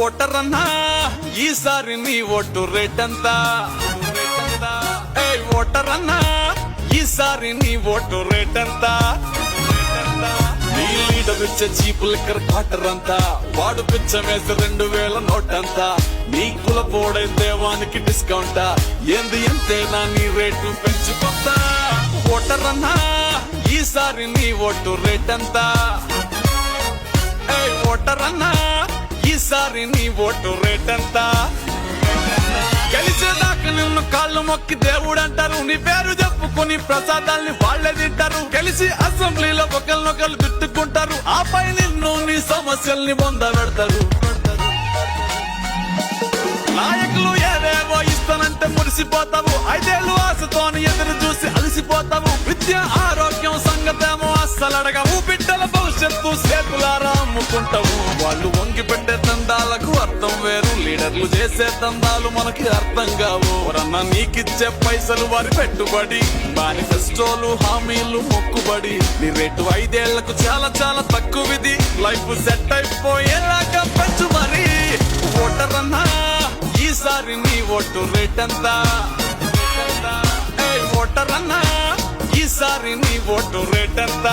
Voter అన్నా ఈసారి నీ ఓటు రేట్ ఎంత? ఓటర్ అన్నా ఈసారి నీ ఓటు రేట్ ఎంత? నీ లీడర్ ఇచ్చే చీపు లిక్కర్ క్వార్టర్ అంతా, వాడు పిచ్చమేసి 2000 నోటంతా. నీ కుల పోడైతే వానికి డిస్కౌంటా, ఏంది ఎంతేనా నీ రేటు పెంచుకుంటా. ఓటర్ అన్నా ఈసారి నీ ఓటు రేట్ ఎంత? ఓటర్ అన్నా ఈసారి నీ ఓటు రేట్ ఎంత? గెలిచేదాకా నిన్ను కాళ్ళు మొక్కి దేవుడు అంటారు, నీ పేరు చెప్పుకుని ప్రసాదాల్ని వాళ్లే తింటారు. గెలిచి అసెంబ్లీలో ఒకరినొకరు తిట్టుకుంటారు, ఆపై నిన్ను నీ సమస్యల్ని పొందబెడతారు. నాయకులు ఏదేవో ఇస్తానంటే మురిసిపోతావు, 5 ఏళ్ళు ఆశతోని ఎదురు చూసి అలసిపోతావు. విద్య ఆరోగ్యం సంగతేమో అస్సలు అడగవు, బిడ్డల భవిష్యత్తు చేతులారా అమ్ముకుంటావు. వాళ్ళు వంగి పెట్టే దందాలకు అర్థం వేరు, లీడర్లు చేసే దందాలు మనకి అర్థం కావు. ఎవరన్నా నీకిచ్చే పైసలు వారి పెట్టుబడి, మేనిఫెస్టోలు హామీలు మొక్కుబడి. నీ రేటు 5 ఏళ్లకు చాలా చాలా తక్కువిది, లైఫ్ సెట్ అయిపోయేలాగా పెంచు మరి. ఓటర్ అన్నా ఈసారి నీ ఓటు రేట్ ఎంత? ఓటర్ అన్నా ఈసారి నీ ఓటు రేట్ ఎంత?